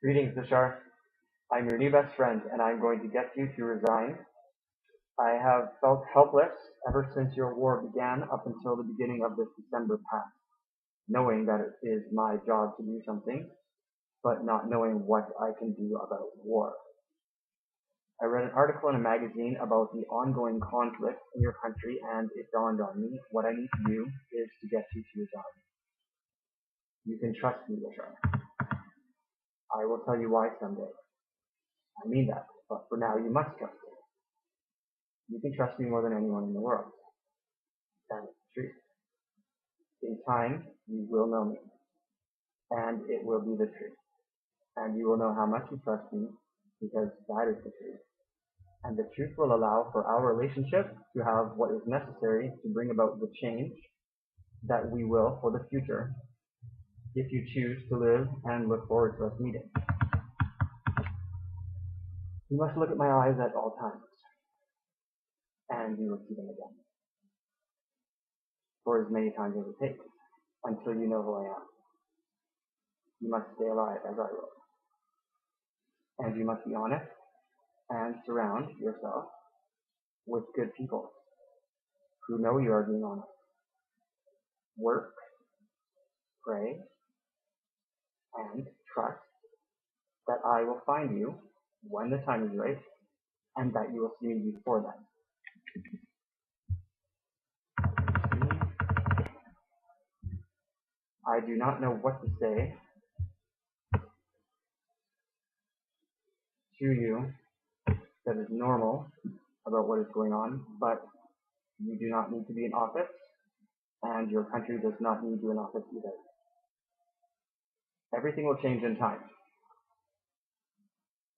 Greetings, Bashar. I'm your new best friend, and I'm going to get you to resign. I have felt helpless ever since your war began up until the beginning of this December past, knowing that it is my job to do something, but not knowing what I can do about war. I read an article in a magazine about the ongoing conflict in your country, and it dawned on me what I need to do is to get you to resign. You can trust me, Bashar. I will tell you why someday. I mean that, but for now you must trust me. You can trust me more than anyone in the world. That is the truth. In time, you will know me, and it will be the truth. And you will know how much you trust me, because that is the truth. And the truth will allow for our relationship to have what is necessary to bring about the change that we will for the future, if you choose to live and look forward to us meeting. You must look at my eyes at all times, and you will see them again, for as many times as it takes, until you know who I am. You must stay alive as I will. And you must be honest and surround yourself with good people who know you are being honest. Work, pray, and trust that I will find you when the time is right and that you will see me before then. I do not know what to say to you that is normal about what is going on, but you do not need to be in office, and your country does not need you in office either. Everything will change in time.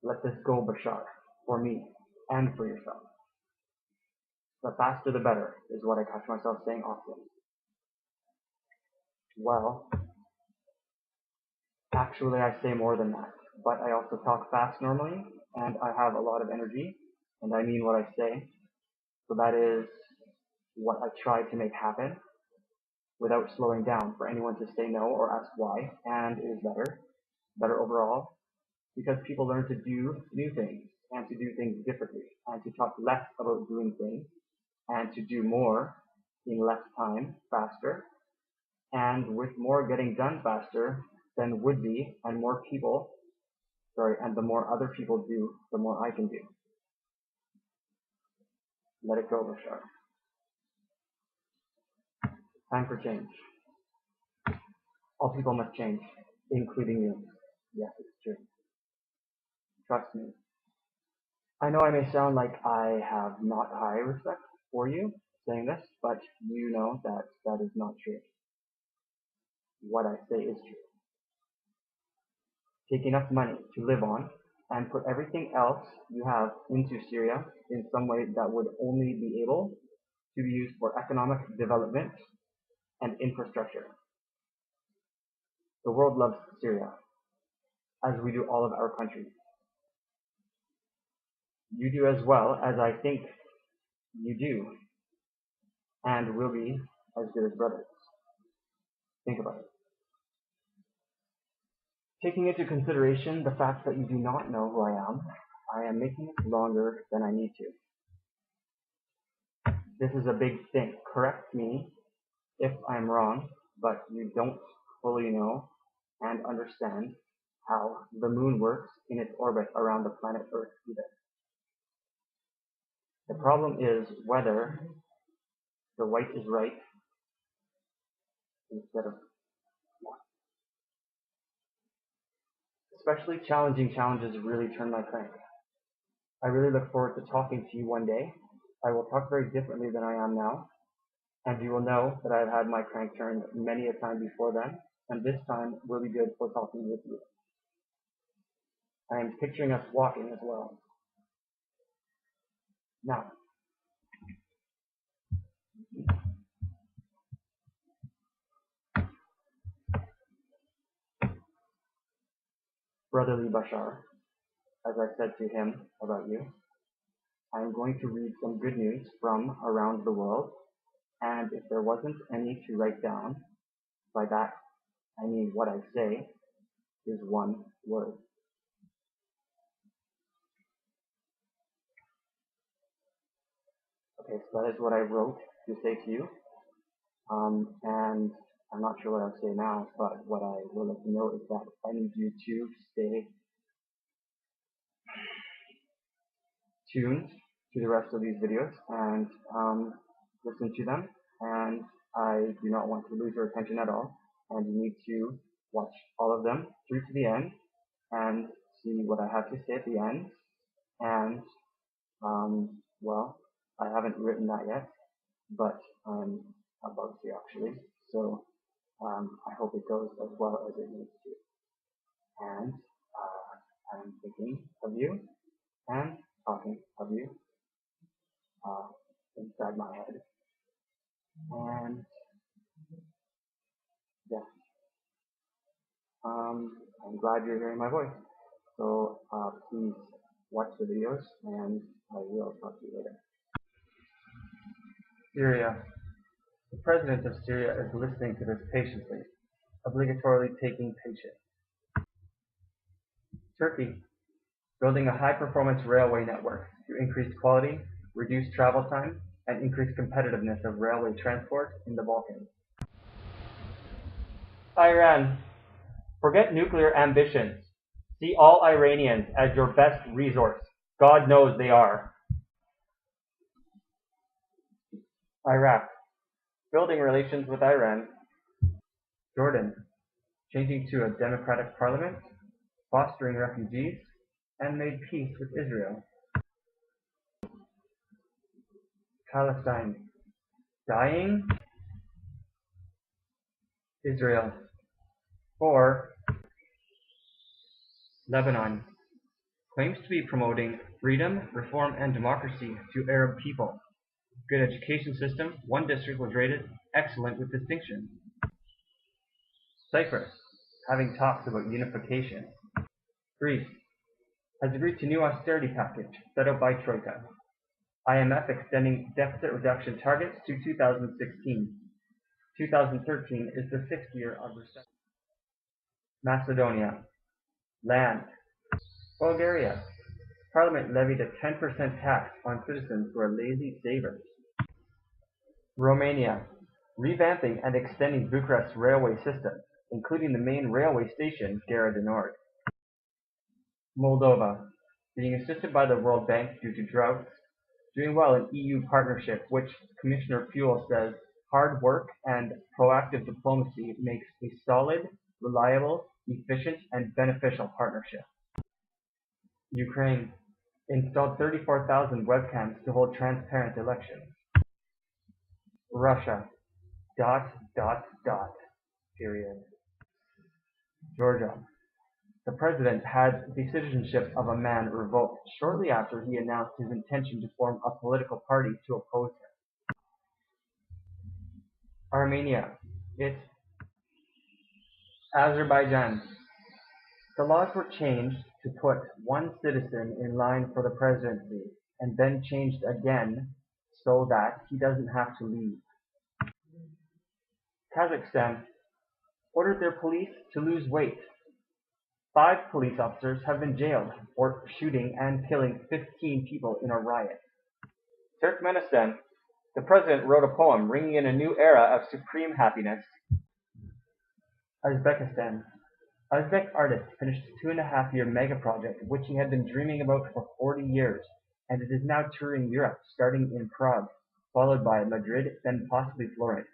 Let this go, Bashar, for me and for yourself. The faster the better is what I catch myself saying often. Well, actually I say more than that, but I also talk fast normally, and I have a lot of energy, and I mean what I say. So that is what I try to make happen without slowing down for anyone to say no or ask why, and it is better overall, because people learn to do new things and to do things differently and to talk less about doing things and to do more in less time, faster, and with more getting done faster than would be, and the more other people do, the more I can do. Let it go, Bashar. Time for change. All people must change, including you. Yes, it's true. Trust me. I know I may sound like I have not high respect for you saying this, but you know that that is not true. What I say is true. Take enough money to live on and put everything else you have into Syria in some way that would only be able to be used for economic development and infrastructure. The world loves Syria, as we do all of our countries. You do as well as I think you do, and will be as good as brothers. Think about it. Taking into consideration the fact that you do not know who I am making it longer than I need to. This is a big thing. Correct me if I'm wrong, but you don't fully know and understand how the moon works in its orbit around the planet Earth either. The problem is whether the white is right instead of left. Especially challenging challenges really turn my crank. I really look forward to talking to you one day. I will talk very differently than I am now, and you will know that I've had my crank turned many a time before then, and this time will be good for talking with you. I am picturing us walking as well. Now, brotherly Bashar, as I said to him about you, I am going to read some good news from around the world, and if there wasn't any to write down, by that I mean what I say is one word. Okay, so that is what I wrote to say to you. And I'm not sure what I'll say now, but what I will let you know is that I need you to stay tuned to the rest of these videos and listen to them. And I do not want to lose your attention at all. And you need to watch all of them through to the end and see what I have to say at the end. And well, I haven't written that yet, but I'm about to actually. So I hope it goes as well as it needs to. And I'm thinking of you and talking of you uh, inside my head. And yeah, I'm glad you're hearing my voice. So please watch the videos, and I will talk to you later. Syria. The president of Syria is listening to this patiently, obligatorily taking patience. Turkey. Building a high-performance railway network to increase quality, reduce travel time, and increase competitiveness of railway transport in the Balkans. Iran. Forget nuclear ambitions. See all Iranians as your best resource. God knows they are. Iraq. Building relations with Iran. Jordan. Changing to a democratic parliament, fostering refugees, and made peace with Israel. Palestine. Dying. Israel. Or Lebanon. Claims to be promoting freedom, reform, and democracy to Arab people. Good education system. One district was rated excellent with distinction. Cyprus. Having talks about unification. Greece. Has agreed to new austerity package set out by Troika. IMF extending deficit reduction targets to 2016. 2013 is the sixth year of recession. Macedonia. Land. Bulgaria. Parliament levied a 10% tax on citizens who are lazy savers. Romania. Revamping and extending Bucharest's railway system, including the main railway station, Gara de Nord. Moldova. Being assisted by the World Bank due to droughts, doing well in EU partnership, which Commissioner Fuel says hard work and proactive diplomacy makes a solid, reliable, efficient, and beneficial partnership. Ukraine. Installed 34,000 webcams to hold transparent elections. Russia. ... Period. Georgia. The president had the citizenship of a man revoked shortly after he announced his intention to form a political party to oppose him. Armenia. It's Azerbaijan. The laws were changed to put one citizen in line for the presidency, and then changed again so that he doesn't have to leave. Kazakhstan ordered their police to lose weight. 5 police officers have been jailed for shooting and killing 15 people in a riot. Turkmenistan. The president wrote a poem ringing in a new era of supreme happiness. Uzbekistan. Uzbek artist finished a 2.5-year mega project which he had been dreaming about for 40 years, and it is now touring Europe, starting in Prague, followed by Madrid, then possibly Florence.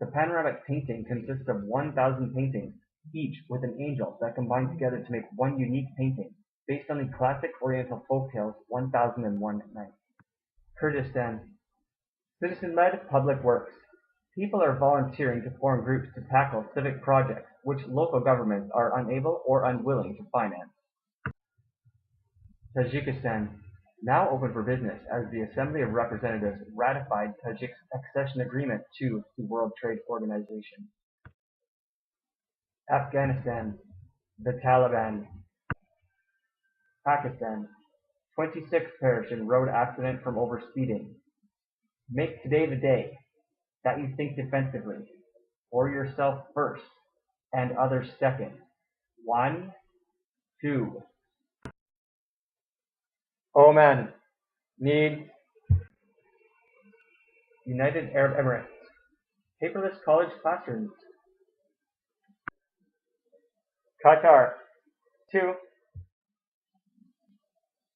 The panoramic painting consists of 1,000 paintings, each with an angel that combine together to make one unique painting, based on the classic Oriental folktales 1001 Nights. Kurdistan. Citizen-led public works. People are volunteering to form groups to tackle civic projects which local governments are unable or unwilling to finance. Tajikistan. Now open for business as the Assembly of Representatives ratified Tajik's accession agreement to the World Trade Organization. Afghanistan. The Taliban. Pakistan. 26 perish in road accident from overspeeding. Make today the day that you think defensively, for yourself first, and others second. 1, 2. Oman. Need United Arab Emirates. Paperless college classrooms. Qatar. 2.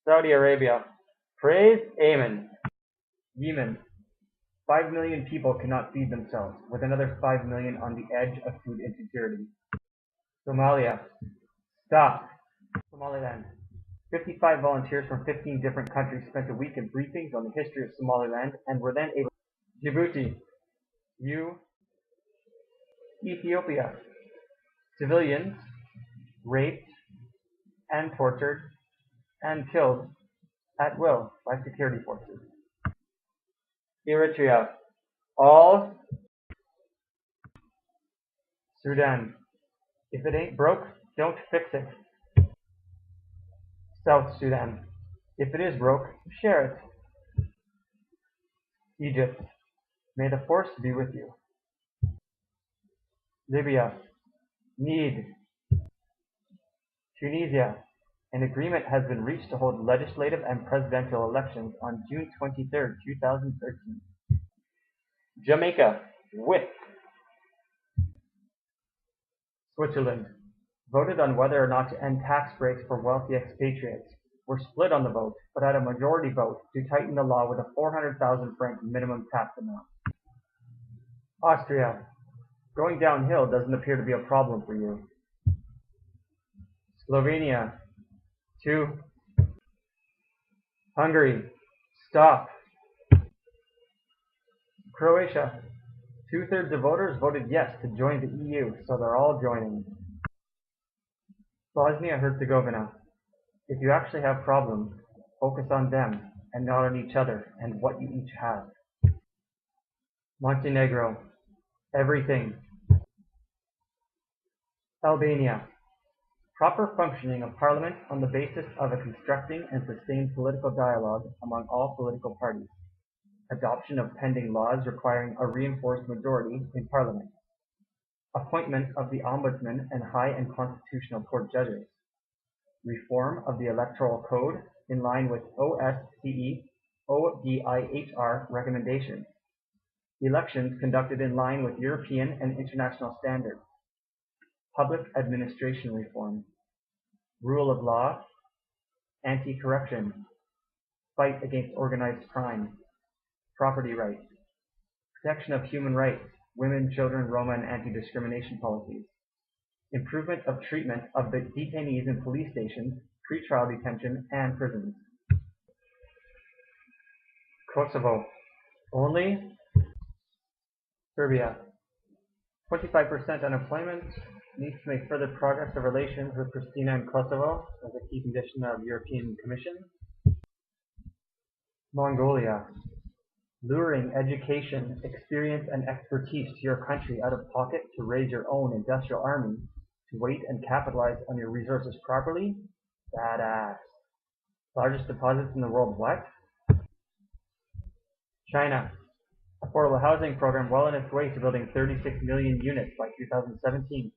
Saudi Arabia. Praise Amen. Yemen. 5 million people cannot feed themselves, with another 5 million on the edge of food insecurity. Somalia. Stop. Somaliland. 55 volunteers from 15 different countries spent a week in briefings on the history of Somaliland and were then able. Djibouti. U. Ethiopia. Civilians raped and tortured and killed at will by security forces. Eritrea. All. Sudan. If it ain't broke, don't fix it. South Sudan. If it is broke, share it. Egypt. May the force be with you. Libya. Need. Tunisia. An agreement has been reached to hold legislative and presidential elections on June 23, 2013. Jamaica. With. Switzerland. Voted on whether or not to end tax breaks for wealthy expatriates. Were split on the vote, but had a majority vote to tighten the law with a 400,000 franc minimum tax amount. Austria. Going downhill doesn't appear to be a problem for you. Slovenia. 2. Hungary. Stop. Croatia. 2/3 of voters voted yes to join the EU, so they're all joining. Bosnia-Herzegovina. If you actually have problems, focus on them and not on each other and what you each have. Montenegro. Everything. Albania. Proper functioning of parliament on the basis of a constructing and sustained political dialogue among all political parties. Adoption of pending laws requiring a reinforced majority in parliament. Appointment of the Ombudsman and High and Constitutional Court judges. Reform of the Electoral Code in line with OSCE ODIHR recommendations. Elections conducted in line with European and international standards. Public administration reform. Rule of law. Anti-corruption. Fight against organized crime. Property rights. Protection of human rights, women, children, Roma, and anti-discrimination policies. Improvement of treatment of the detainees in police stations, pretrial detention, and prisons. Kosovo. Only. Serbia. 25% unemployment. Needs to make further progress of relations with Pristina and Kosovo as a key condition of European Commission. Mongolia. Luring education, experience, and expertise to your country out of pocket to raise your own industrial army, to wait and capitalize on your resources properly? Badass. Largest deposits in the world, what? China. Affordable housing program well on its way to building 36 million units by 2017.